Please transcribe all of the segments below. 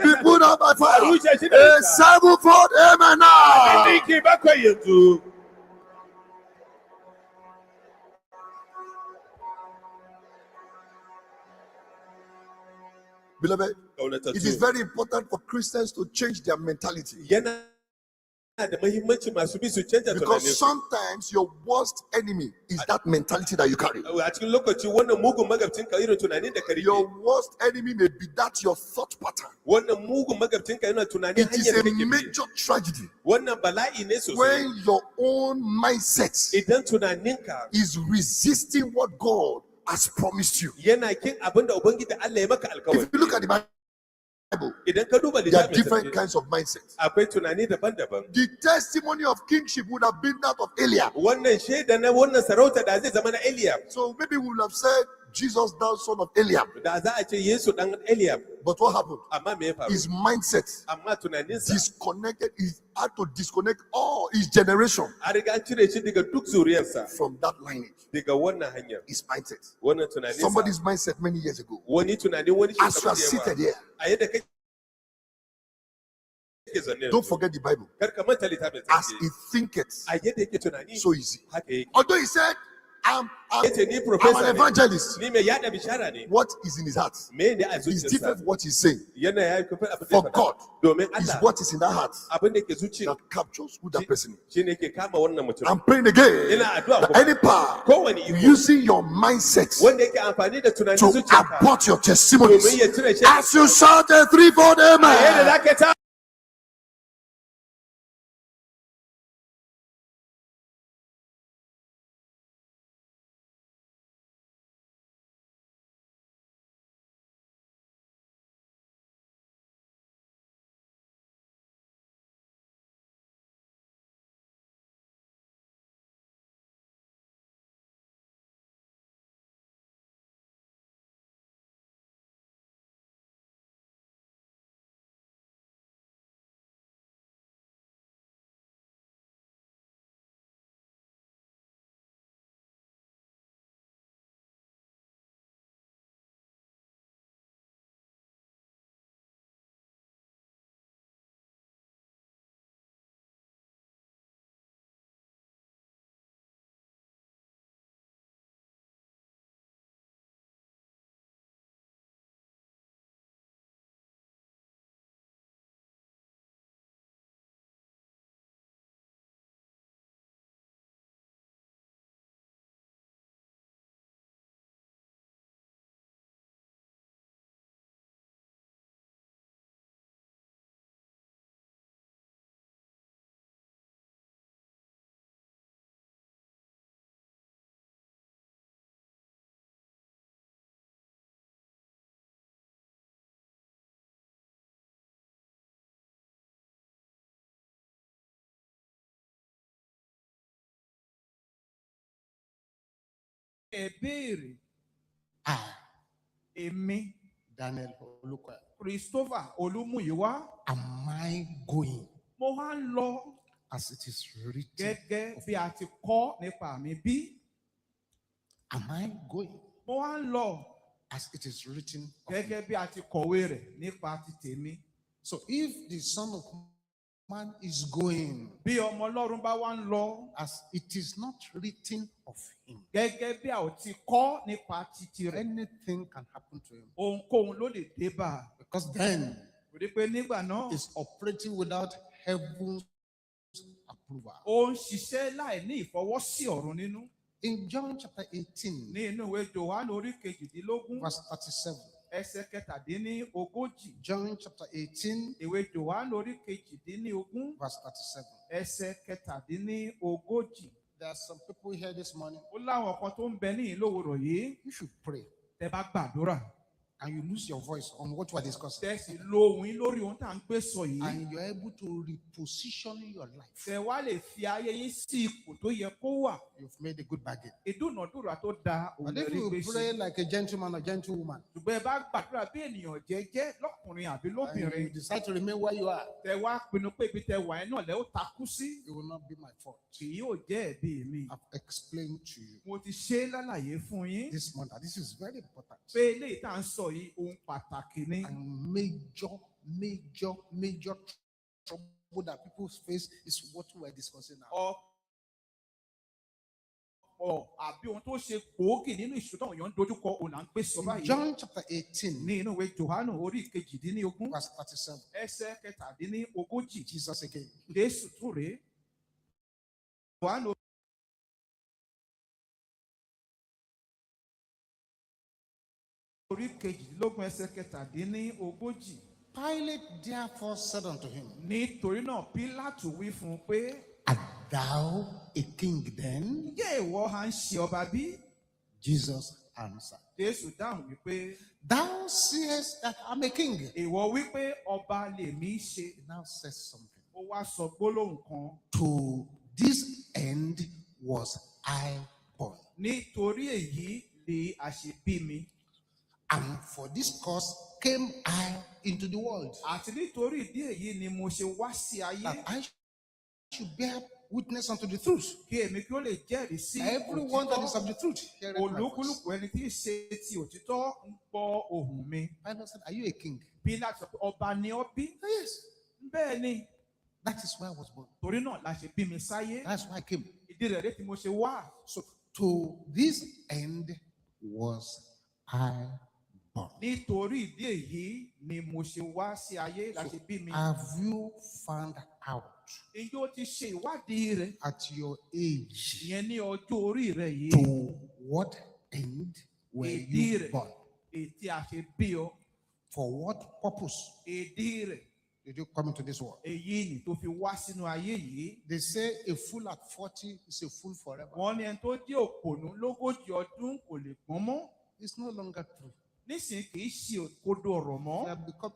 be put out by fire. A sevenfold amen now. Beloved, it is very important for Christians to change their mentality. Because sometimes your worst enemy is that mentality that you carry. Your worst enemy may be that your thought pattern. It is a major tragedy when your own mindset is resisting what God has promised you. If you look at the Bible, there are different kinds of mindsets. The testimony of kingship would have been that of Eliab. So maybe we would have said Jesus, thou son of Eliab. But what happened? His mindset disconnected. He had to disconnect all his generation from that lineage. His mindset. Somebody's mindset many years ago. As you are seated here, don't forget the Bible. As he thinketh, so easy. Although he said, I'm an evangelist. What is in his heart is different from what he's saying. For God is what is in that heart that captures who that person is. I'm praying again that any power using your mindset to abort your testimonies, as you shout a threefold amen. Ebere. Emi. Daniel Olukwe. Christopher Olumuyiwa. Am I going? Mo wá ń lọ. As it is written. Gẹ́gẹ́ bí a ti kọ nípa mi bí. Am I going? Mo wá ń lọ. As it is written. Gẹ́gẹ́ bí a ti kọ̀wé rẹ̀ nípa ti tèmi. So if the Son of Man is going, bí ọmọ Ọlọ́run bá wá ń lọ, as it is not written of him, gẹ́gẹ́ bí a ò ti kọ nípa titi rẹ̀, anything can happen to him. Ohunkóhun ló lè dé bá. Because then rí pé nígbà náà is operating without heaven's approval. Ó ń ṣiṣẹ́ láì ní ìfọwọ́sí ọ̀run nínú. In John chapter 18, ní inú ìwé Jòhánù orí 18, verse 37. ẹsẹ̀ 37. John chapter 18, ìwé Jòhánù orí 18, verse 37. ẹsẹ̀ 37. There are some people here this morning. Ó láwọn kan tó ń bẹ ní ìlówóró yìí. You should pray. Tẹ́ bá gbàdúrà. And you lose your voice on what we are discussing. Tẹ́ sì lo ohùn yín lórí ohun tá à ń gbé sọ yìí. And you are able to reposition your life. Tẹ́ wá lè fi ayé yín sí ipò tó yẹ kó wà. You've made a good bargain. Ìdúnàdúrà tó dáa òun lè rí gbèsè. But if you pray like a gentleman or gentlewoman. Ṣùgbọ́n ẹ bá gbàdúrà bí ènìyàn jẹ́jẹ́ lọ́kùnrin àbí lóbìnrin. And you decide to remain where you are. Tẹ́ wá pinnu pé ibi tẹ́ wà ẹ́ náà lẹ́ ó takú sí. It will not be my fault. Kì yóò jẹ́ ẹ̀bi mi. I've explained to you. Mo ti ṣe lálàyé fún yín. This month, this is very important. Pé eléyìí tá à ń sọ yìí ohun pàtàkì ni. And major major trouble that people face is what we are discussing now. Àbí ohun tó ṣe gbòógì nínú ìṣòro táwọn èèyàn ń dojúkọ òun à ń gbé sọ báyìí. John chapter 18. Ní inú ìwé Jòhánù orí kejìdínlógún. Verse 37. Ẹsẹ̀ kẹtàdínlógójì. Jesus again. Jésù tún rèé. Jòhánù orí kejìdínlógún ẹsẹ̀ kẹtàdínlógójì. Pilate therefore said unto him, Nítorí náà Pílátù wí fún un pé, Art thou a king then? Ǹjẹ́ ìwọ à ń ṣe ọba bí? Jesus answered, Jésù dáhùn wípé, Thou sayest that I'm a king. Ìwọ wípé ọba lèmi ṣe. He now says something. Ó wá sọ gbólóhùn kan. To this end was I born. Nítorí èyí ni a ṣe bí mi. And for this cause came I into the world. Àti nítorí ìdí èyí ni mo ṣe wá sí ayé. That I should bear witness unto the truth. Kí èmi kí ó lè jẹ́rìí sí Everyone that is of the truth, hear it my voice. Olúkúlùkù ẹni tí í ṣe ti òtítọ́ ń gbọ́ ohùn mi. Pilate said, Are you a king? Pílátù sọ pé ọba ni ọ́ bí. Yes. Bẹ́ẹ̀ ni. That is why I was born. Torí náà la ṣe bí mi sáyé. That's why I came. Ìdí rẹ̀ dé tí mo ṣe wá. So to this end was I born. Nítorí ìdí èyí ni mo ṣe wá sí ayé la ṣe bí mi. Have you found out Ǹjẹ́ o ti ṣe ìwádìí rẹ̀? at your age Ìyẹn ní ọjọ́ orí rẹ̀ yìí. to what end were Ìdí you rẹ̀ born? ètí a ṣe bí ọ. For what purpose Ìdí rẹ̀ did you come into this world? èyí ni tó fi wá sínú ayé yìí. They say a fool at 40 is a fool forever. Wọ́n ní ẹni tó jẹ́ òpònú lógójì ọdún kò lè gbọ́n mọ́. It's no longer true. Nísìnyí kì í ṣe òkodo ọ̀rọ̀ mọ́.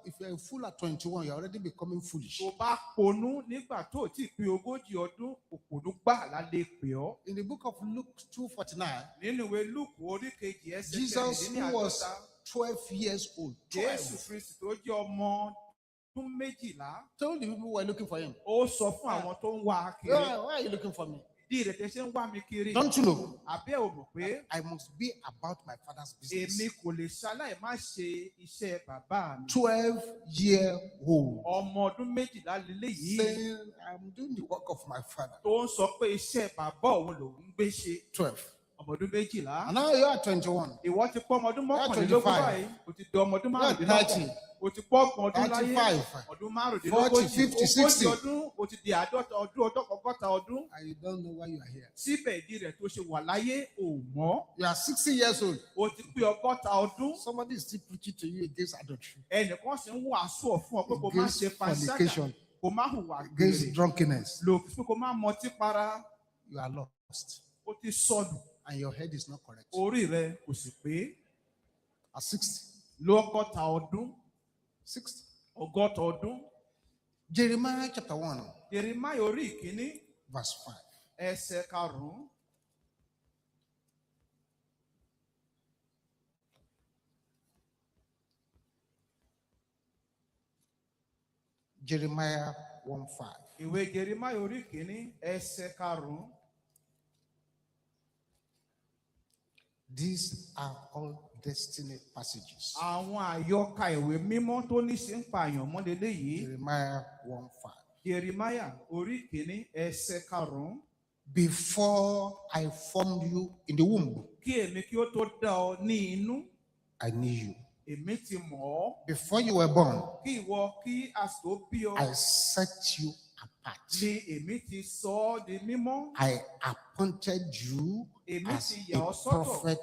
If you're a fool at 21, you're already becoming foolish. Tó bá ponú nígbà tó ti pé ogójì ọdún, òpònú gbà lálẹ́ pè ọ́. In the book of Luke 2:49, Nínú ìwé Lúùkù orí kejì ẹsẹ̀ Jesus, who was kẹrìndínláàádọ́ta, 12 years old, Jésù Kristi tó jẹ́ ọmọ ọdún méjìlá, told the people who were looking for him, ó sọ fún àwọn tó ń wá a kiri. Why are you looking for me? Ìdí rẹ̀ tẹ́ ṣe ń wá mi kiri. Don't you know? Àbẹ́ ò mọ̀ pé I must be about my father's business. èmi kò lè ṣaláì má ṣe iṣẹ́ bàbá mi. 12-year-old Ọmọ ọdún méjìlá lélẹ́yìí saying, I'm doing the work of my father. tó ń sọ pé iṣẹ́ bàbá òun lòun ń gbé ṣe. 12. Ọmọ ọdún méjìlá. And now you are 21. Ìwọ ti pọ́ ọmọ ọdún mọ́kànlélógún 25. báyìí. O ti di ọmọ ọdún You are márùndínlọ́gbọ̀n. 30. O ti pọ́ ọgbọ̀n ọdún láyé. 35. Ọdún 40, márùndínlógójì. 50, 60. Ogójì ọdún. O ti di àádọ́ta ọdún ọgọ́ta ọdún. And you don't know why you are here. Síbẹ̀ ìdí rẹ̀ tó ṣe wà láyé ò mọ̀. You are 60 years old. O ti pé ọgọ́ta ọdún. Somebody is still preaching to you against adultery, Ẹnìkan sì ń wàásù ọ̀ fún ọ pé kò má against ṣe panṣágà. fornication, Kò má hùwà against gbèrè. drunkenness. Lòkì pé kò má mọtí para. You are lost. O ti sọnù. And your head is not correct. Orí rẹ̀ kò sì pé. At 60. Lọ́gọ́ta ọdún. 60. Ọgọ́ta ọdún. Jeremiah chapter 1, Jeremáyà orí ìkíní. verse 5. Ẹsẹ̀ karùn-ún. Jeremiah 1:5. Ìwé Jeremáyà orí ìkíní ẹsẹ̀ karùn-ún. These are all destiny passages. Àwọn àyọkà ìwé mímọ́ tó ní ṣe ń pa àyànmọ́ lélẹ́yìí. Jeremiah 1:5. Jeremáyà orí ìkíní ẹsẹ̀ karùn-ún. Before I formed you in the womb, Kí èmi kí ó tó dá ọ ní inú, I knew you. èmi ti mọ̀ ọ́. Before you were born, Kí ìwọ kí a tó bí ọ, I set you apart. ni èmi ti sọ ọ́ di mímọ́. I appointed you Èmi as ti yà a ọ́ sọ́tọ̀ prophet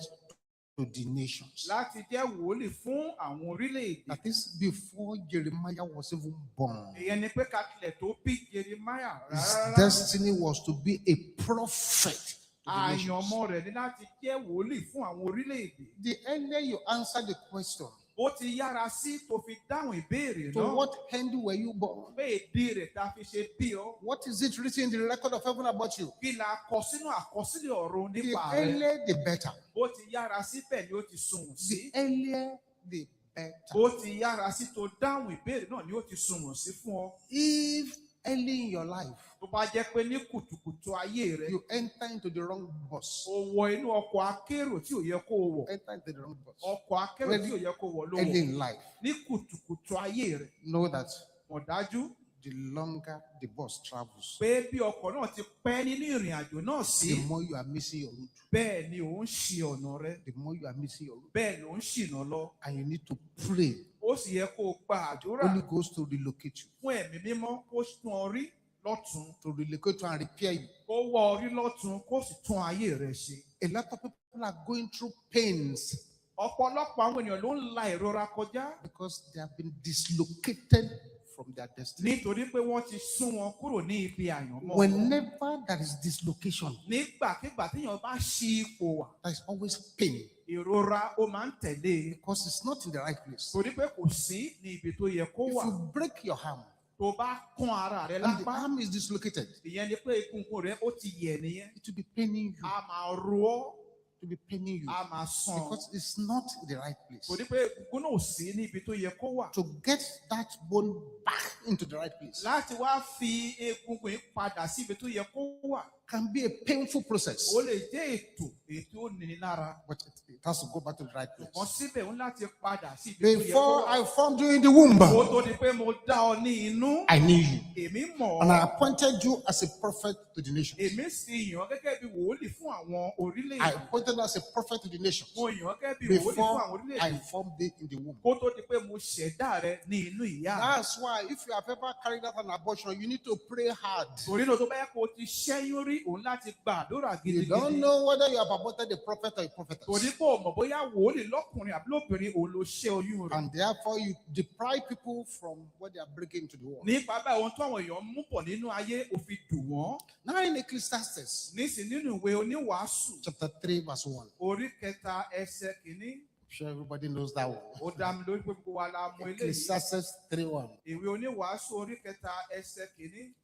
to the nations. láti jẹ́ wòlíì fún àwọn orílẹ̀-èdè. That is before Jeremiah was even born. Ìyẹn ni pé kakilẹ̀ tó bí Jeremáyà His rárá. destiny was to be a prophet to the nations. Àyànmọ́ rẹ̀ ní láti jẹ́ wòlíì fún àwọn orílẹ̀-èdè. The earlier you answer the question, Ó ti yára sí tó fi dáhùn ìbéèrè to náà. what end were you born? Pé ìdí rẹ̀ tá a fi ṣe bí ọ. What is it written in the record of heaven about you? Kí la kọ sínú àkọsílẹ̀ ọ̀run The nípa rẹ̀. earlier, the better. Ó ti yára síbẹ̀ ni ó ti sunwọ̀n sí. The earlier, the better. Ó ti yára sí tó dáhùn ìbéèrè náà ni ó ti sunwọ̀n sí fún ọ. If early in your life, tó bá jẹ́ pé ní kùtùkùtù ayé rẹ, you enter into the wrong bus. o wọ inú ọkọ̀ akérò tí ò yẹ kó o wọ̀. Enter into the wrong bus. Ọkọ̀ akérò tí ò yẹ kó o wọ̀ ló Early wọ̀. in life, Ní kùtùkùtù ayé rẹ, know that mọ̀ dájú the longer the bus travels, pé bí ọkọ̀ náà ti pẹ́ nínú ìrìn àjò náà sí, the more you are missing your route. bẹ́ẹ̀ ni ò ń ṣì ọ̀nà rẹ, The more you are missing your route. bẹ́ẹ̀ ló ń ṣìnà lọ. And you need to pray. Ó sì yẹ kó o gba àdúrà Holy Ghost to relocate you, fún ẹ̀mí mímọ́ kó tún ọ rí lọ́tún, to relocate you and repair you. kó wọ́ ọ rí lọ́tún, kó sì tún ayé rẹ ṣe. A lot of people are going through pains Ọ̀pọ̀lọpọ̀ àwọn ènìyàn ló ń la ìrora kọjá because they have been dislocated from their destiny. nítorí pé wọ́n ti sún wọn kúrò ní ibi àyànmọ́ wọn. Whenever there is dislocation, Nígbàkigbà téèyàn bá ṣí ipò wà, there is always pain ìrora ó máa ń tẹ̀lé because it's not in the right place. torí pé kò sí ní ibi tó yẹ kó If wà. you break your arm Tó bá kán ara rẹ and the lápá, arm is dislocated, ìyẹn ni pé egungun rẹ ó ti yẹ̀ nìyẹn. it will be paining you. A máa ro ọ́, It will be paining you a máa sàn ọ́. because it's not in the right place. Torí pé egungun náà ò sí ní ibi tó yẹ kó wà. To get that bone back into the right place Láti wá fi egungun yìí padà sí ibi tó yẹ kó wà, can be a painful process, ó lè jẹ́ ètò ó ní lára. but it has to go back to the right Wọ́n place. síbẹ̀ ń láti padà sí ibi tó yẹ kó Before wà. I formed you in the womb, Ó tó di pé mo dá ọ ní inú, I knew you, èmi mọ̀ and I ọ́, appointed you as a prophet to the nations. èmi sì yàn ọ́ gẹ́gẹ́ bí wòlíì fún àwọn I orílẹ̀-èdè. appointed you as a prophet to the nations Mo yàn ọ́ gẹ́gẹ́ bí wòlíì fún before àwọn I orílẹ̀-èdè. formed thee in the womb. Kó tó di pé mo ṣẹ̀dá rẹ ní inú ìyá rẹ. That's why if you have ever carried out an abortion, you need to pray hard. Torí náà tó bá yẹ kó o ti ṣẹ́yún rí, òun láti gba àdúrà You gidigidi. don't know whether you have aborted a prophet or a prophetess. Torí pé o mọ̀ bóyá wòlíì lọ́kùnrin àbí lóbìnrin òun ló ṣẹ́ oyún rẹ̀. And therefore, you deprive people from what they are breaking into the world. Nípa báyìí ohun tó àwọn èèyàn mú pọ̀ nínú ayé ó fi dùn wọ́n. Now in Ecclesiastes, Nísìn nínú ìwé oníwàásù chapter 3, verse 1. orí kẹta ẹsẹ̀ kìíní, I'm sure everybody knows that one. ó dá mi lórí pé gbogbo wa la mọ̀ eléyìí. Ecclesiastes 3:1. Ìwé oníwàásù orí kẹta ẹsẹ̀ kìíní,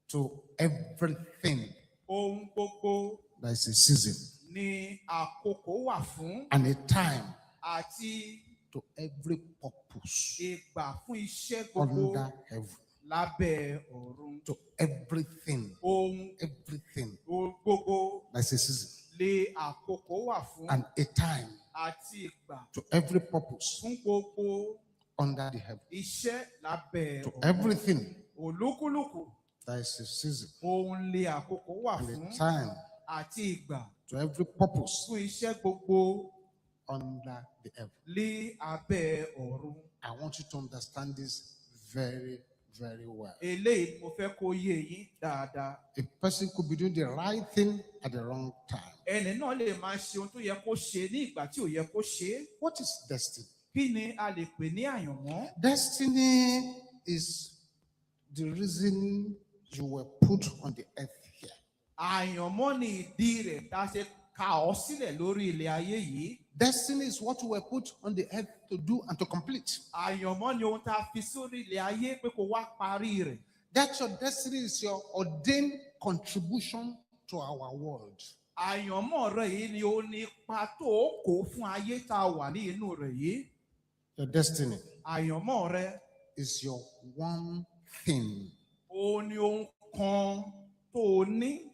To everything ohun gbogbo there is a season ni àkókò wà fún and a time àti to every purpose ìgbà fún iṣẹ́ gbogbo under heaven. lábẹ́ ọ̀run. To everything, Ohun gbogbo there is a season lé àkókò wà fún and a time àti ìgbà to every purpose fún gbogbo under the heaven. iṣẹ́ lábẹ́ To ọ̀run. everything, Olúkúlùkù there is a season ohun lé àkókò wà and fún a time àti ìgbà to every purpose fún iṣẹ́ gbogbo under the heaven. lé abẹ́ ọ̀run. I want you to understand this very, very well. Eléyìí ni mo fẹ́ kó yé yín dáadáa. A person could be doing the right thing at the wrong time. Ẹni náà lè máa ṣe ohun tó yẹ kó ṣe ní ìgbà tí ò yẹ kó ṣe é. What is destiny? Kí ni a lè pè ní àyànmọ́? Destiny is the reason you were put on the earth here. Àyànmọ́ ni ìdí rẹ̀ tá a ṣe kà ọ́ sílẹ̀ lórí ilẹ̀ ayé yìí. Destiny is what you were put on the earth to do and to complete. Àyànmọ́ ni ohun tá a fi sórí ilẹ̀ ayé pé kó wá parí rẹ̀. That your destiny is your ordained contribution to our world. Àyànmọ́ rẹ̀ yìí ni ó ní ipa tó o kó fún ayé tá a wà ní inú rẹ̀ yìí. Your destiny Àyànmọ́ rẹ̀ is your one thing. ó ní ohun kan tó o ní.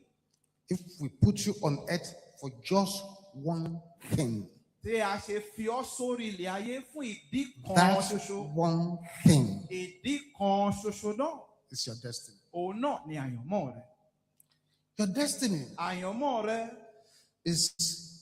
If we put you on earth for just one thing, Tí a ṣe fi ọ́ sórí ilẹ̀ ayé fún ìdí kan that ṣoṣo. one thing Ìdí kan ṣoṣo náà, is your destiny. òun náà ni àyànmọ́ rẹ̀. Your destiny Àyànmọ́ rẹ̀ is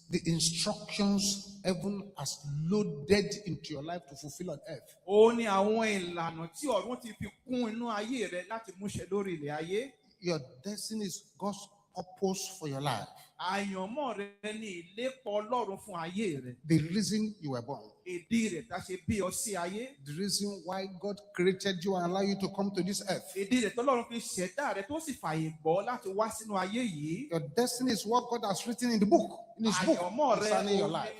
the instructions heaven has loaded into your life to fulfill on earth. ó ní àwọn ìlànà tí ọ̀run ti fi kún inú ayé rẹ̀ láti múṣẹ lórí ilẹ̀ ayé. Your destiny is God's purpose for your life. Àyànmọ́ rẹ̀ ni ìlépa Ọlọ́run fún ayé rẹ̀. The reason you were born. Ìdí rẹ̀ tá a ṣe bí ọ sí ayé. The reason why God created you and allowed you to come to this earth. Ìdí rẹ̀ tọ́lọ́run fi ṣẹ̀dá rẹ̀ tó sì fààyè gbọ́ láti wá sínú ayé yìí. Your destiny is what God has written in the book, in His book, Àyànmọ́ rẹ̀ concerning your life.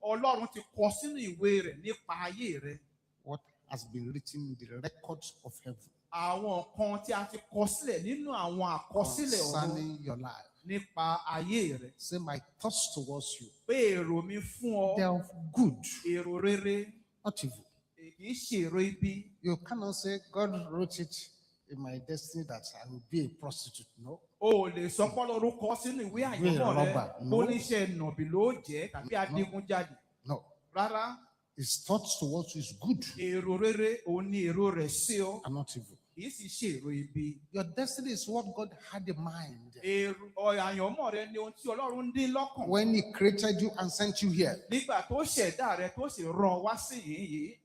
Ọlọ́run ti kọ sínú ìwé rẹ̀ nípa ayé rẹ̀. What has been written in the records of heaven Àwọn nǹkan tí a ti kọ sílẹ̀ nínú àwọn àkọsílẹ̀ ọ̀run concerning your life. nípa ayé rẹ̀. Say, my thoughts towards you, Pé èrò mi fún ọ, they are of good, èrò rere, not evil. kì í ṣe èrò ibi. You cannot say God wrote it in my destiny that I will be a prostitute. No. O lè sọ pé Ọlọ́run kọ sínú ìwé àyànmọ́ rẹ bó níṣẹ́ nàbì ló jẹ́ tàbí adigunjalè. No. Rárá. His thoughts towards you is good. Èrò rere òun ni èrò rẹ̀ sí ọ. And not evil. Kì í sì ṣe èrò ibi. Your destiny is what God had in mind. Èrò àyànmọ́ rẹ ni ohun tí Ọlọ́run dín lọ́kàn. When He created you and sent you here. Nígbà tó ṣẹ̀dá rẹ tó sì rán wá sí yìí.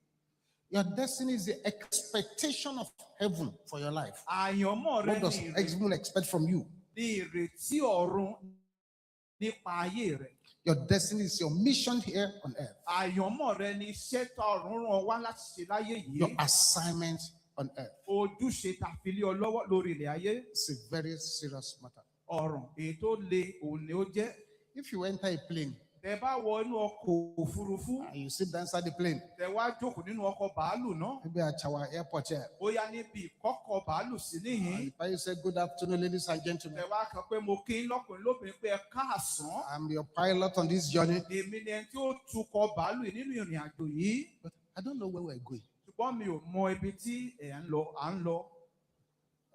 Your destiny is the expectation of heaven for your life. Àyànmọ́ rẹ what does heaven expect from you? Ní ìrètí ọ̀run nípa ayé rẹ. Your destiny is your mission here on earth. Àyànmọ́ rẹ ni iṣẹ́ tó ọ̀run rán wá láti ṣe láyé yìí. Your assignment on earth. Ojúṣe tá fi lé ọ lọ́wọ́ lórí ilẹ̀ ayé. It's a very serious matter. Ọ̀ràn èyí tó le òun ni ó jẹ́. If you enter a plane. Tẹ́ bá wọ inú ọkọ̀ òfurufú. And you sit down inside the plane. Tẹ́ wá jókòó nínú ọkọ̀ bàálù náà. Maybe at our airport here. Bóyá níbi ìkọ́kọ̀ bàálù sí níhìn. And you say good afternoon, ladies and gentlemen. Tẹ́ wá kan pé mo kí lọ́kùnrin lóbìnrin pé ẹ káàsán. I'm your pilot on this journey. Èmi ni ẹni tí ó tukọ̀ bàálù nínú ìrìn àjò yìí. But I don't know where we're going. Ṣùgbọ́n mi ò mọ ibi tí à ń lọ.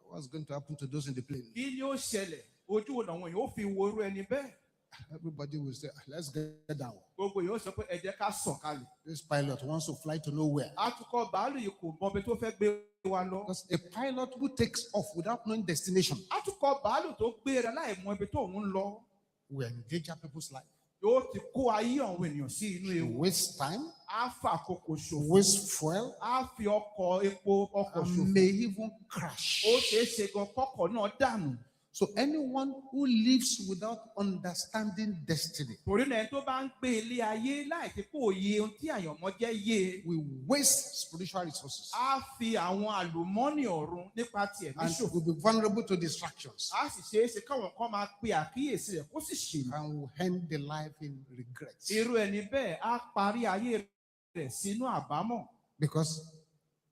What's going to happen to those in the plane? Kí ni ó ṣẹlẹ̀? Ojú wo làwọn èèyàn ó fi wo irú ẹni bẹ́ẹ̀? Everybody will say, let's get down. Gbogbo yóò sọ pé ẹ jẹ́ ká sọ̀kalẹ̀. This pilot wants to fly to nowhere. Atukọ̀ bàálù yìí kò mọ ibi tó fẹ́ gbé wa lọ. Because a pilot who takes off without knowing destination. Atukọ̀ bàálù tó gbéra láì mọ ibi tó ń lọ. Will endanger people's life. Yóò ti kó ayé àwọn ènìyàn sí inú ewu. Waste time. Á fà àkókò ṣòfò. Waste fuel. Á fi ọkọ̀ ṣòfò. May even crash. Ó ṣeé ṣe gan kọ́kọ̀ náà dànù. So anyone who lives without understanding destiny torí náà tó bá ń gbé ilé ayé láì fi kó òye ohun tí àyànmọ́ jẹ́ yé. will waste spiritual resources. Á fi àwọn àlùmọ́nì ọ̀run nípa tiẹ̀ ní ṣòfò. And will be vulnerable to distractions. Á sì ṣeé ṣe káwọn kan máa pe àkíyèsí rẹ̀ kó sì ṣìnà. And will end the life in regret. Irú ẹni bẹ́ẹ̀ á parí ayé rẹ̀ sínú àbámọ̀. Because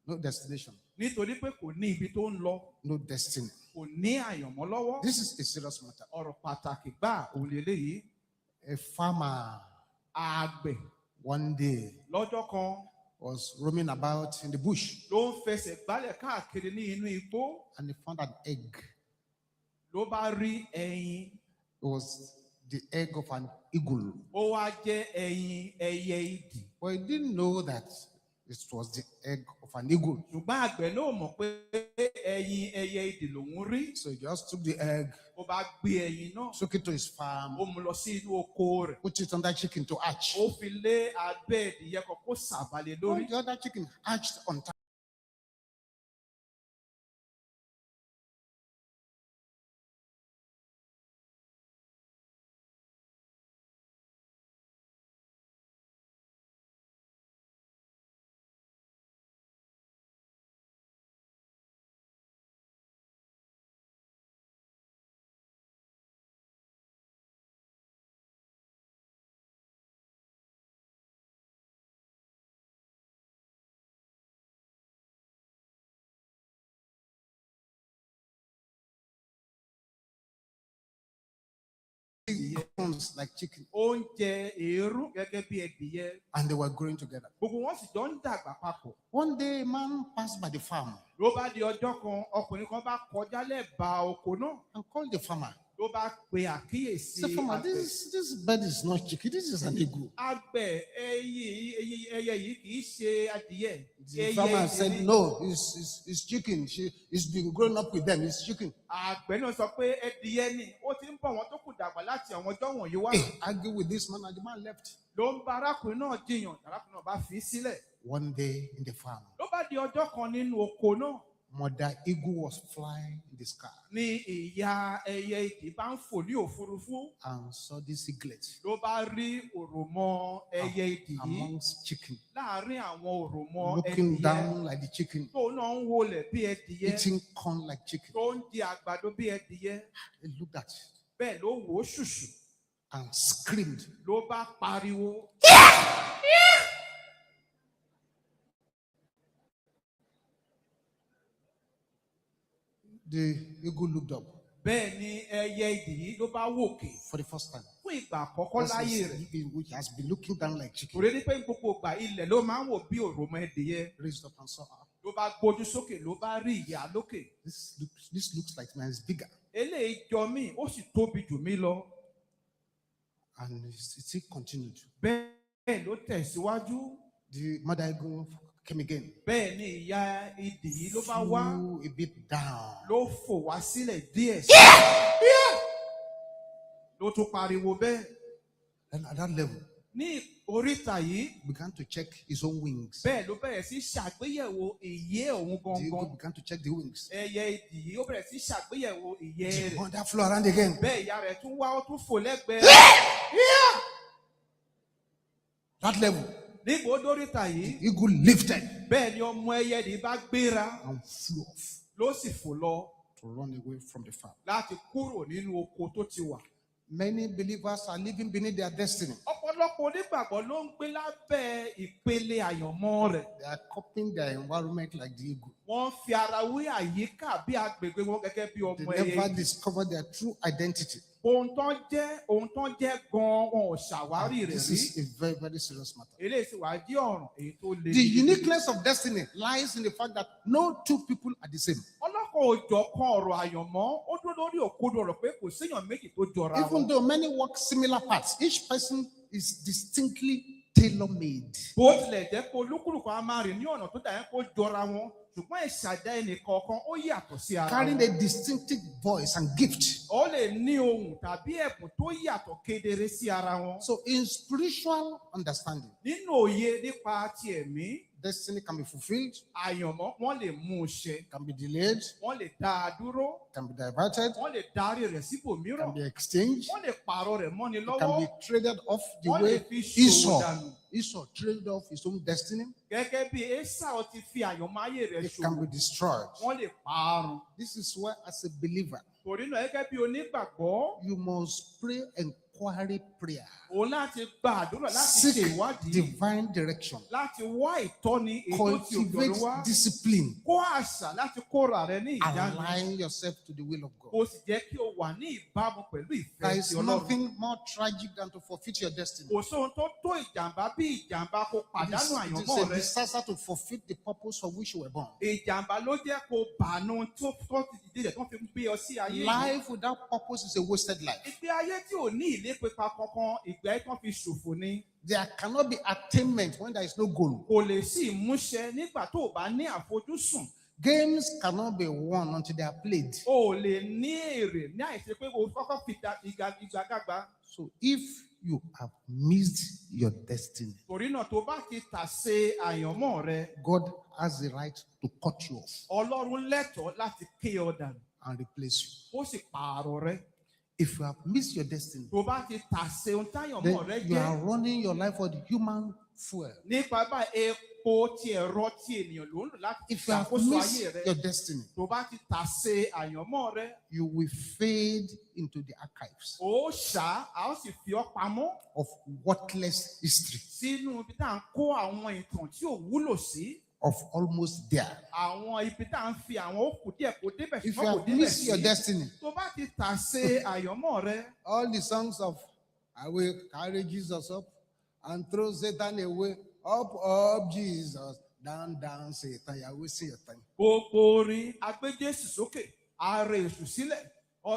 no destination. Nítorí pé kò ní ibi tó ń lọ. No destiny. Kò ní àyànmọ́ lọ́wọ́. This is a serious matter. Ọ̀rọ̀ pàtàkì gbáà òun lélẹ́yìí. A farmer. Àgbẹ̀. One day. Lọ́jọ́ kan. Was roaming about in the bush. Ló ń fẹsẹ̀ gbálẹ̀ káàkiri ní inú igbó. And he found an egg. Ló bá rí ẹyin. It was the egg of an eagle. Ó wá jẹ́ ẹyin ẹyẹ idì. But he didn't know that it was the egg of an eagle. Ṣùgbọ́n àgbẹ̀ ló mọ̀ pé ẹyin ẹyẹ idì lòún rí. So he just took the egg. Ó bá gbé ẹyin náà. Took it to his farm. Ó mú lọ sí inú oko rẹ̀. Put it under chicken to hatch. Ó fi lé abẹ́ ìdíyẹ kan kó sàbálẹ̀ lórí. The other chicken hatched on time. Like chicken. Oúnjẹ èérú gẹ́gẹ́ bí ẹdìyẹ. And they were growing together. Gbogbo wọn sì jọ ń dàgbà papọ̀. One day a man passed by the farm. Ló bá di ọjọ́ kan, ọkùnrin kan bá kọjá lẹ́bàá oko náà. And called the farmer. Ló bá pe àkíyèsí. The farmer, this bird is not chicken, this is an eagle. Àgbẹ̀ ẹyẹ yìí kì í ṣe adìyẹ. The farmer said, no, it's chicken. It's been growing up with them, it's chicken. Àgbẹ̀ náà sọ pé ẹdìyẹ ni, ó ti ń bọ̀ wọ́n tó kù dàgbà láti àwọn ọjọ́ wọ̀nyí wá. Hey, argue with this man and the man left. Ló ń bá arákùnrin náà jiyàn, arákùnrin náà bá fi í sílẹ̀. One day in the farm. Ló bá di ọjọ́ kan nínú oko náà. Mother eagle was flying in the sky. Ní ìyá ẹyẹ idì bá ń fò ní òfurufú. And saw this eaglet. Ló bá rí òròmọ ẹyẹ idì yìí. Amongst chicken. Láàárín àwọn òròmọ ẹdìyẹ. Looking down like the chicken. Tó náà ń wọlẹ̀ bí ẹdìyẹ. Eating corn like chicken. Tó ń di àgbàdo bí ẹdìyẹ. He looked at it. Bẹ́ẹ̀ ló wò ó ṣùṣù. And screamed. Ló bá pariwo. The eagle looked up. Bẹ́ẹ̀ ni ẹyẹ idì yìí ló bá wòkè. For the first time. Fún ìgbà àkọ́kọ́ láyé rẹ̀. He has been looking down like chicken. Torí ní pé gbogbo ìgbà ilẹ̀ ló máa ń wò bí òròmọ ẹdìyẹ. Raised up and saw her. Ló bá gbójú sókè ló bá rí ìyá lókè. This looks like mine is bigger. Eléyìí jọ mí, ó sì tóbi jù mí lọ. And it still continued. Bẹ́ẹ̀ ló tẹ̀síwájú. The mother eagle came again. Bẹ́ẹ̀ ni ìyá idì yìí ló bá wá. Flew a bit down. Ló fò wá sílẹ̀ díẹ̀ sí. Ló tún pariwo bẹ́ẹ̀. And at that level, ní oríta yìí, began to check his own wings. bẹ́ẹ̀ ló bẹ̀rẹ̀ sí ṣàgbéyẹ̀wò ìyẹ́ òun The eagle gangan. began to check the wings. Ẹyẹ idì yìí ó bẹ̀rẹ̀ sí ṣàgbéyẹ̀wò ìyẹ́ The rẹ̀. mother flew around again. Bẹ́ẹ̀ ìyá rẹ̀ tún wá ó tún fò lẹ́gbẹ̀ẹ́. That level, Nígbà ó dóríta the yìí, eagle lifted bẹ́ẹ̀ ni ọmọ ẹyẹ yìí bá gbéra and flew off ló sì fò lọ to run away from the farm. láti kúrò nínú oko tó ti wà. Many believers are living beneath their destiny. Ọ̀pọ̀lọpọ̀ onígbàgbọ́ ló ń gbé lábẹ́ ìpele àyànmọ́ rẹ̀. They are copying their environment like the eagle. Wọ́n fi ara wé àyíká bí agbègbè wọn gẹ́gẹ́ bí They ọmọ ẹyẹ. never discover their true identity. Ohun tán jẹ́ gan-an wọn ò ṣàwárí rẹ̀ This rí. is a very, very serious matter. Eléyìí sì wá jẹ́ ọ̀ràn èyí tó le. The uniqueness of destiny lies in the fact that no two people are the same. Ọlọ́kan òjọ̀ kan ọ̀rọ̀ àyànmọ́, ó dúró lórí òkodo ọ̀rọ̀ pé kò séèyàn méjì tó jọra Even wọn. though many work similar parts, each person is distinctly tailor-made. Bó tilẹ̀ jẹ́ pé olúkúlùkù á máa rìn ní ọ̀nà tó dà yẹn kó jọra wọn, ṣùgbọ́n ìṣàdá ẹnìkọ̀ọ̀kan ó yàtọ̀ sí ara Carrying wọn. a distinctive voice and gift. Ó lè ní ohùn tàbí ẹ̀bùn tó yàtọ̀ kedere sí ara wọn. So in spiritual understanding, Nínú òye nípa ti ẹ̀mí, destiny can be fulfilled, àyànmọ́ wọ́n lè mú un ṣe, can be delayed, wọ́n lè dá a dúró, can be diverted, wọ́n lè darí rẹ̀ síbòmíràn, can be exchanged, wọ́n lè pààrọ̀ rẹ̀ mọ́ni can lọ́wọ́, be traded off the wọ́n lè way fi ṣòwò Esau. dànù. Esau traded off his own destiny. Gẹ́gẹ́ bí Esau ti fi àyànmọ́ ayé rẹ̀ It can ṣòwò, be destroyed. wọ́n lè pààrọ̀. This is why, as a believer, Torí náà gẹ́gẹ́ bí onígbàgbọ́, you must pray inquiry prayer. òun láti gba àdúrà láti Seek ṣe ìwádìí, divine direction. láti wá ìtọ́ni èyí tó ti òjò Cultivate wá, discipline. kó àṣà láti kóra rẹ̀ ní ìjánu. Align yourself to the will of God. Kó sì jẹ́ kí o wà ní ìbámu pẹ̀lú There ìfẹ́ is ti Ọlọ́run. nothing more tragic than to forfeit your destiny. Kò sóhun tó tó ìjàmbá bí ìjàmbá kó It pàdánù is àyànmọ́ a rẹ̀. disaster to forfeit the purpose for which you were born. Ìjàmbá ló jẹ́ kó bàánú tó ti dìde tó fi ń gbé ọ sí ayé yìí. Life without purpose is a wasted life. Ìgbé ayé tí ò ní ìlépa kankan, ìgbé ayé kan fi ṣòfò ni. There cannot be attainment when there is no goal. Kò lè sí ìmúṣẹ nígbà tó o bá ní àfojúsùn. Games cannot be won until they are played. O ò lè ní èrè ní àìsí pé o kọ́kọ́ fi ìgbàgbà. So if you have missed your destiny, Torí náà tó bá ti tà sé àyànmọ́ rẹ, God has the right to cut you off Ọlọ́run lẹ́tọ̀ọ́ láti ké ọ dànù. and replace you. Ó sì pààrọ̀ rẹ. If you have missed your destiny, Tó bá ti tà sé ohun táyànmọ́ then rẹ you jẹ́. are running your life for the human fuel. Nípa báyìí epo ti ẹ̀rọ tí ènìyàn ló ń lò láti If you have ṣàkóso ayé missed rẹ. your destiny, Tó bá ti tà sé àyànmọ́ rẹ, you will fade into the archives ó ṣá, a ó sì fi ọ́ pamọ́ of worthless history, sínú ibi tá à ń kó àwọn ìtàn tí ò wúlò sí. of almost there. Àwọn ibi tá à ń fi àwọn òkú díẹ̀ kó débẹ̀ If you ṣùgbọ́n kò have débẹ̀ missed sí. your destiny, Tó bá ti tà sé àyànmọ́ rẹ, all the songs of I will carry Jesus up and throw Satan away, up, up, Jesus, down, down, Satan. I will see your time. gbogbo orin agbé Jésù sókè, ààrẹ èṣù sílẹ̀,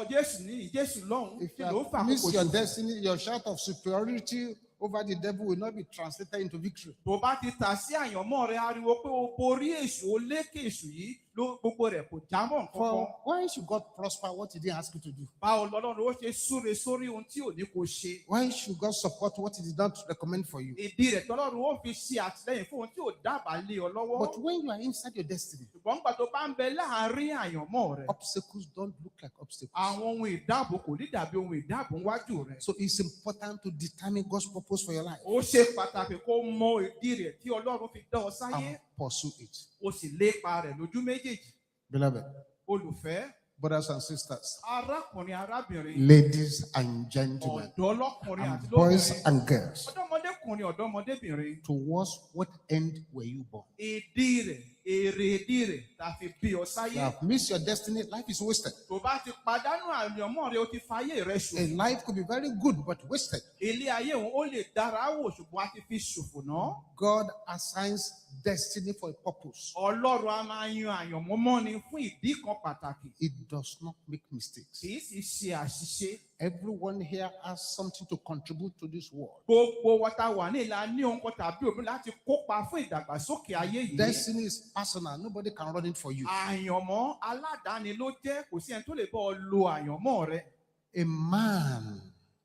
Jésù ní Jésù lọ́hùn, If kí you ló fà have kókò missed your ṣòfò. destiny, your shout of superiority over the devil will not be translated into victory. Tó bá ti tà sí àyànmọ́ rẹ, ariwo pé o borí èṣù, o lékè èṣù yìí, ló gbogbo rẹ̀ kò jámọ́ nǹkan kan. For why should God prosper what He didn't ask you to do? Báwo lọ́lọ́run ó ṣe súre sórí ohun tí ò ní kó ṣe? Why should God support what He did not recommend for you? Ìdí rẹ̀ tọ́lọ́run ó fi ṣe àtìlẹ́yìn fún ohun tí ò dábàá lé ọ lọ́wọ́. But when you are inside your destiny, Ṣùgbọ́n nígbà tó bá ń bẹ láàárín àyànmọ́ rẹ̀, obstacles don't look like obstacles. àwọn ohun ìdáàbò kò ní dàbí ohun ìdáàbò níwájú rẹ̀. So it's important to determine God's purpose for your life Ó ṣe pàtàkì kó mọ ìdí rẹ̀ tí Ọlọ́run fi dá ọ sáyé, and pursue it. ó sì lépa rẹ̀ lójú méjèèjì. Beloved, Olùfẹ́, brothers and sisters, arákùnrin arábìnrin, ladies and gentlemen, ọ̀dọ́ lọ́kùnrin àti and boys lóbìnrin, and girls, ọ̀dọ́mọdékùnrin ọ̀dọ́mọdébìnrin, towards what end were you born? ìdí rẹ̀, èrè ìdí rẹ̀ tá fi bí ọ If sáyé. you have missed your destiny, life is wasted. Tó bá ti pàdánù àyànmọ́ rẹ̀, ó ti fayé rẹ̀ A ṣòfò. life could be very good, but wasted. Ilé ayé òun ó lè dára wò ṣùgbọ́n a ti fi ṣòfò náà. God assigns destiny for a purpose. Ọlọ́run á máa yan àyànmọ́ mọ́ni fún ìdí kan pàtàkì. It does not make mistakes. Kì í sì ṣe àṣìṣe. Everyone here has something to contribute to this world. Gbogbo wa tá wà ní ìlà ní ohun kan tàbí òmíràn láti kópa fún ìdàgbàsókè ayé yìí. Destiny is personal. Nobody can run it for you. Àyànmọ́ aládàáni ló jẹ́, kò sí ẹni tó lè bọ́ ọ lo àyànmọ́ rẹ. A man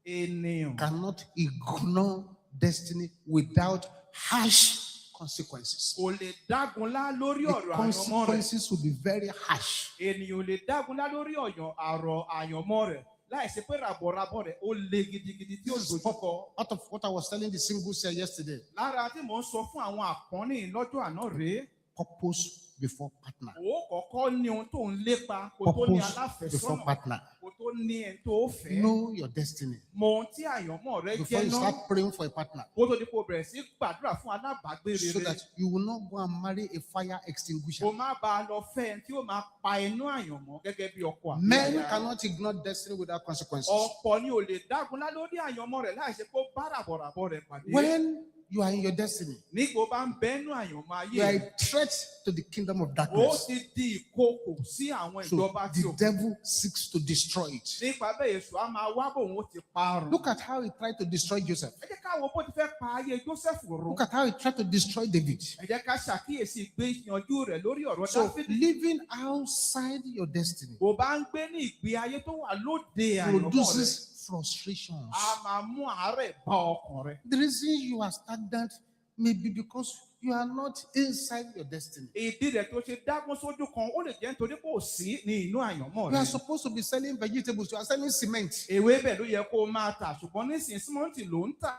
Ènìyàn cannot ignore destiny without harsh consequences. kò lè dágunlá lórí The ọ̀rọ̀ àyànmọ́ rẹ̀. consequences will be very harsh. Ènìyàn ò lè dágunlá lórí ọ̀rọ̀ àyànmọ́ rẹ̀ láìsí pé ràbọ̀ràbọ̀ rẹ̀ ó le gidigidi tí ó dojúkọ. Out of what I was telling the singles here yesterday, Lára tí mò ń sọ fún àwọn àpọ́nì lọ́jọ́ àná rèé. purpose before partner. Ó kọ́kọ́ ní ohun tó ń lépa kó tó ní Purpose before aláfẹ́sọ́nà partner. kó tó ní ẹni tó fẹ́. Know your destiny Mọ ohun tí àyànmọ́ rẹ before jẹ́ you náà start praying for a partner, kó tó di kó bẹ̀rẹ̀ sí gbàdúrà fún alábàágbé so rere. that you will not go and marry a fire extinguisher. Kó má bàa lọ fẹ́ ẹni tí ó máa pa inú àyànmọ́ gẹ́gẹ́ bí ọkọ àbí Men aya. cannot ignore destiny without consequences. Ọ̀pọ̀ ni ò lè dágunlá lórí àyànmọ́ rẹ̀ láìsí pé ó bá ràbọ̀ràbọ̀ rẹ̀ pàdé. When you are in your destiny, Nígbà bá ń bẹ́nu àyànmọ́ ayé you are rẹ̀, a threat to the kingdom of ó darkness. ti di ìkòkò sí àwọn So ìjọba tí the ò. devil seeks to destroy it. Nípa bẹ́ẹ̀ Èṣù á máa wá bòun ó ti parun. Look at how he tried to destroy Joseph. Ẹ jẹ́ ká wo bó ti fẹ́ pa ayé Joseph run. Look at how he tried to destroy David. Ẹ jẹ́ ká ṣàkíyèsí ìgbìyànjú rẹ̀ lórí ọ̀rọ̀ So Dáfídì. living outside your destiny Bó bá ń gbé ní ìgbé ayé tó wà lóde àyànmọ́ rẹ̀, produces frustrations. a máa mú àárẹ̀ bá ọkàn rẹ̀. The reason you are stagnant may be because you are not inside your destiny. Ìdí rẹ̀ tó ṣe dágún sójú kan, ó lè jẹ́ nítorí kò sí ní inú àyànmọ́ You are rẹ̀. supposed to be selling vegetables. You are selling cement. Ewébẹ̀ ló yẹ kó o máa tà, ṣùgbọ́n nísìnyí símọ́ǹtì ló ń tà.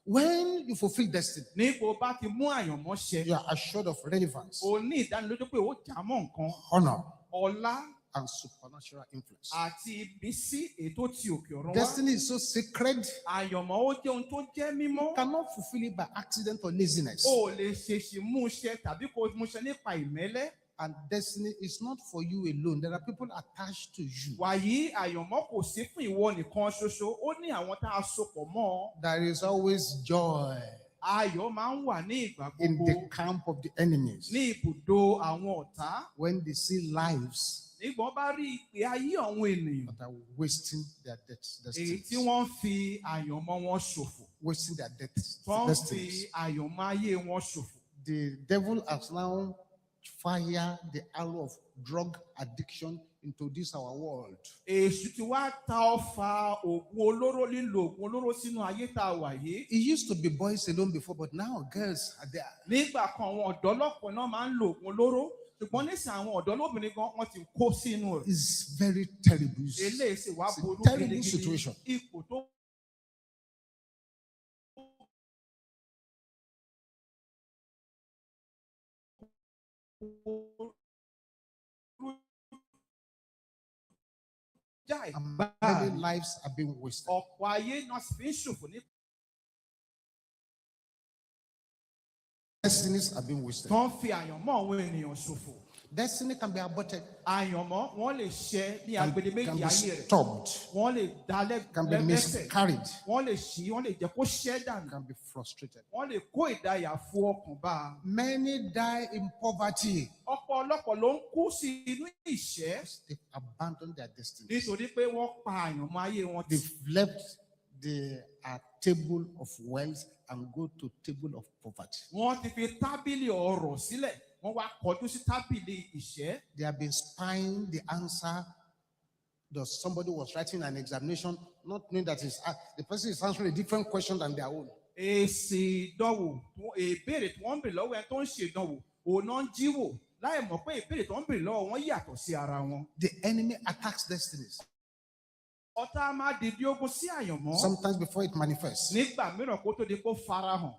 When you fulfill destiny, Níbo bá ti mú àyànmọ́ ṣẹ, you are assured of relevance, o ní ìdánilójú pé ó jà mọ́ nǹkan, honor, ọlá and supernatural influence. àti ìbísí ètò tí òkè ọ̀run wá. Destiny is so sacred, Àyànmọ́ ó jẹ́ ohun tó jẹ́ mímọ́. you cannot fulfill it by accident or laziness. O ò lè ṣèṣì mú ṣẹ tàbí kó mú ṣẹ nípa ìmẹ́lẹ́. And destiny is not for you alone. There are people attached to you. Wàyí àyànmọ́ kò sí fún ìwọ nìkan ṣoṣo, ó ní àwọn tá a sopọ̀ mọ́ ọ. There is always joy Ayọ̀ máa ń wà ní ìgbà in gbogbo the camp of the enemies ní ibùdó àwọn ọ̀tá. when they see lives Nígbà wọ́n bá rí ìpè ayé àwọn ènìyàn, that are wasting their èyí destinies. tí wọ́n ń fi àyànmọ́ wọn ṣòfò, Wasting their wọ́n ń fi destinies. àyànmọ́ ayé wọn ṣòfò. The devil has now fired the arrow of drug addiction into this our world. Èṣù ti wá ta ọfà òògùn olóró, lílo òògùn olóró sínú ayé tá a wà yìí. It used to be boys alone before, but now girls are there. Nígbà kan àwọn ọ̀dọ́ lọ́pọ̀ náà máa ń lo òògùn olóró, ṣùgbọ́n nísìnyí àwọn ọ̀dọ́ lóbìnrin gan wọ́n ti kó sínú rẹ̀. It's very terrible. Eléyìí sì wá It's a burú terrible gidigidi. situation. Ipò tó jáì And gbáà many ni. lives are being wasted. Ọ̀pọ̀ ayé náà sì fi ń ṣòfò ní Destinies are being wasted. tó ń fi àyànmọ́ àwọn ènìyàn ṣòfò. Destiny can be aborted, Àyànmọ́ wọ́n lè ṣẹ ní can agbede be méjì ayé rẹ̀. stopped, Wọ́n lè dá can be lẹ́sẹ̀. miscarried, Wọ́n lè ṣí, wọ́n lè jẹ́ kó ṣẹ́ dànù. can be frustrated. Wọ́n lè kó ìdáyà fún ọkàn bá a. Many die in poverty. Ọ̀pọ̀lọpọ̀ ló ń kú sí inú ìṣẹ́ They've abandoned their destinies. nítorí pé wọ́n pa àyànmọ́ ayé wọn tì. They've left the table of wealth and go to table of poverty. Wọ́n ti fi tábìlì ọrọ̀ sílẹ̀, wọ́n wá kọjú sí tábìlì ìṣẹ́. They have been spying the answer. Somebody was writing an examination, not knowing that the person is answering a different question than their own. Èsì ìdánwò, ìbéèrè tí wọ́n ń bèrè lọ́wọ́ ẹni tó ń ṣe ìdánwò, òun náà ń jíwò láì mọ̀ pé ìbéèrè tó ń bèrè lọ́wọ́ wọn yàtọ̀ sí ara wọn. The enemy attacks destinies. Ọ̀tá máa dìde ogun sí àyànmọ́ Sometimes before it manifests. nígbà mìíràn kó tó di kó farahàn.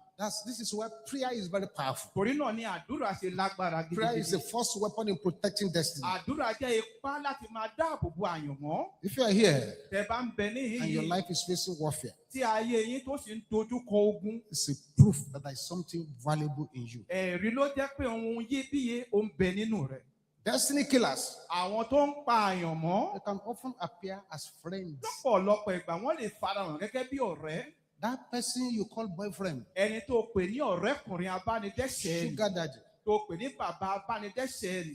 This is why prayer is very powerful. Torí náà ni àdúrà ṣe lágbára Prayer is the gidigidi. first weapon in protecting destiny. Àdúrà jẹ́ ipá láti máa dáàbò bo àyànmọ́. If you are here Tẹ́ bá ń bẹ níhìn and your yìí life is facing warfare, tí ayé yín tó sì ń dojú kọ ogun, it's a proof that there is something valuable in you. ẹ̀rí ló jẹ́ pé ohun iyebíye ó ń bẹ nínú rẹ̀. Destiny killers, Àwọn tó ń pa àyànmọ́ they can often appear as friends. lọ́pọ̀lọpọ̀ ìgbà wọ́n lè farahàn gẹ́gẹ́ bí ọ̀rẹ́. That person you call boyfriend. Ẹni tó pè ní ọ̀rẹ́kùnrin abánidẹ́ṣẹ̀. Sugar daddy. Tó pè ní bàbá abánidẹ́ṣẹ̀ ni.